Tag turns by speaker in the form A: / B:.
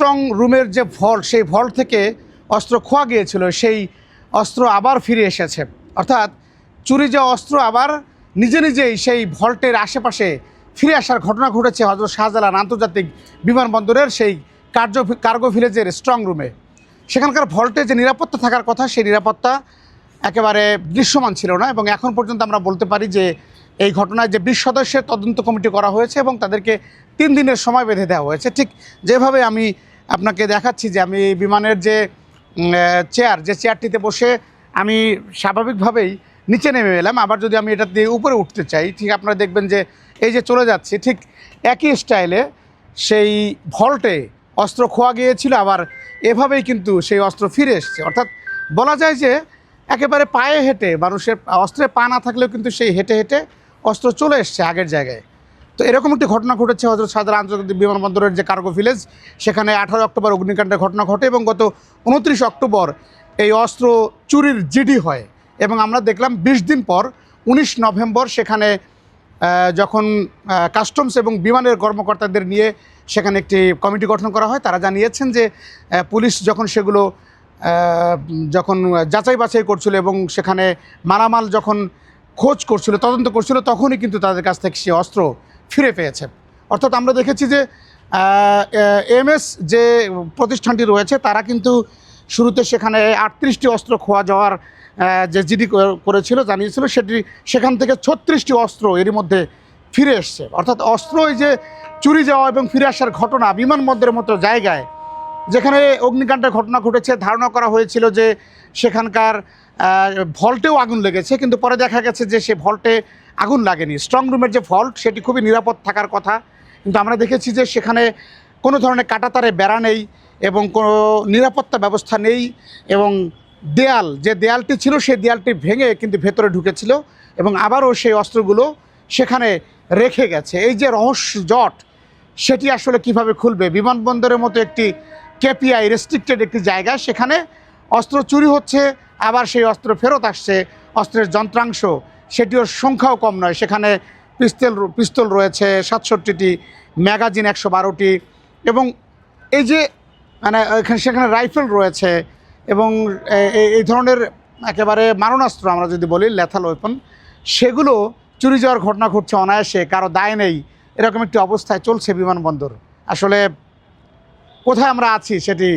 A: Strong রুমের যে vault, সেই ভল্ট থেকে অস্ত্র খোয়া গিয়েছিল, সেই অস্ত্র আবার ফিরে এসেছে। অর্থাৎ চুরি যাওয়া অস্ত্র আবার নিজে নিজেই সেই ভল্টের আশেপাশে ফিরে আসার ঘটনা ঘটেছে হযরত শাহজালাল আন্তর্জাতিক বিমানবন্দরের সেই কার্গো ভিলেজের স্ট্রং রুমে। সেখানকার ভল্টে যে নিরাপত্তা থাকার কথা, সেই নিরাপত্তা একেবারে দৃশ্যমান ছিল না। এবং এখন পর্যন্ত আমরা বলতে পারি যে এই ঘটনায় যে 20 সদস্যের তদন্ত কমিটি করা হয়েছে এবং তাদেরকে 3 দিনের সময় বেঁধে দেওয়া হয়েছে। ঠিক যেভাবে আমি আপনাকে দেখাচ্ছি যে আমি বিমানের যে চেয়ারটিতে বসে আমি স্বাভাবিকভাবেই নিচে নেমে এলাম, আবার যদি আমি এটা দিয়ে উপরে উঠতে চাই, ঠিক আপনারা দেখবেন যে এই যে চলে যাচ্ছি, ঠিক একই স্টাইলে সেই ভল্টে অস্ত্র খোয়া গিয়েছিল, আবার এভাবেই কিন্তু সেই অস্ত্র ফিরে এসছে। অর্থাৎ বলা যায় যে একেবারে পায়ে হেঁটে, মানুষের অস্ত্রে পা না থাকলেও কিন্তু সেই হেঁটে হেঁটে অস্ত্র চলে এসছে আগের জায়গায়। তো এরকম একটি ঘটনা ঘটেছে হযরত শাহজালাল আন্তর্জাতিক বিমানবন্দরের যে কার্গো ভিলেজ, সেখানে 18 অক্টোবর অগ্নিকাণ্ডের ঘটনা ঘটে এবং গত 29 অক্টোবর এই অস্ত্র চুরির জিডি হয়। এবং আমরা দেখলাম 20 দিন পর 19 নভেম্বর সেখানে যখন কাস্টমস এবং বিমানের কর্মকর্তাদের নিয়ে সেখানে একটি কমিটি গঠন করা হয়, তারা জানিয়েছেন যে পুলিশ যখন সেগুলো যখন যাচাই বাছাই করছিল এবং সেখানে মালামাল যখন খোঁজ করছিল, তদন্ত করছিল, তখনই কিন্তু তাদের কাছ থেকে সে অস্ত্র ফিরে পেয়েছে। অর্থাৎ আমরা দেখেছি যে এমএস যে প্রতিষ্ঠানটি রয়েছে, তারা কিন্তু শুরুতে সেখানে 38টি অস্ত্র খোয়া যাওয়ার যে জিডি করেছিল, জানিয়েছিল, সেখান থেকে 36টি অস্ত্র এরই মধ্যে ফিরে এসছে। অর্থাৎ অস্ত্র এই যে চুরি যাওয়া এবং ফিরে আসার ঘটনা বিমানবন্দরের মতো জায়গায়, যেখানে অগ্নিকাণ্ডের ঘটনা ঘটেছে, ধারণা করা হয়েছিল যে সেখানকার ভল্টেও আগুন লেগেছে, কিন্তু পরে দেখা গেছে যে সে ভল্টে আগুন লাগেনি। স্ট্রং রুমের যে ভল্ট, সেটি খুবই নিরাপদ থাকার কথা, কিন্তু আমরা দেখেছি যে সেখানে কোনো ধরনের কাঁটাতারে বেড়া নেই এবং কোনো নিরাপত্তা ব্যবস্থা নেই, এবং যে দেয়ালটি ছিল সেই দেয়ালটি ভেঙে কিন্তু ভেতরে ঢুকেছিল এবং আবারও সেই অস্ত্রগুলো সেখানে রেখে গেছে। এই যে রহস্য জট, সেটি আসলে কিভাবে খুলবে? বিমানবন্দরের মতো একটি কেপিআই রেস্ট্রিক্টেড একটি জায়গা, সেখানে অস্ত্র চুরি হচ্ছে, আবার সেই অস্ত্র ফেরত আসছে, অস্ত্রের যন্ত্রাংশ সেটিও সংখ্যাও কম নয়। সেখানে পিস্তল রয়েছে 67টি, ম্যাগাজিন 112টি, এবং এই যে সেখানে রাইফেল রয়েছে এবং এই ধরনের একেবারে মারণাস্ত্র আমরা যদি বলি, লেথাল ওয়েপন, সেগুলো চুরি যাওয়ার ঘটনা ঘটছে অনায়াসে, কারো দায় নেই, এরকম একটি অবস্থায় চলছে বিমানবন্দর। আসলে কোথায় আমরা আছি সেটি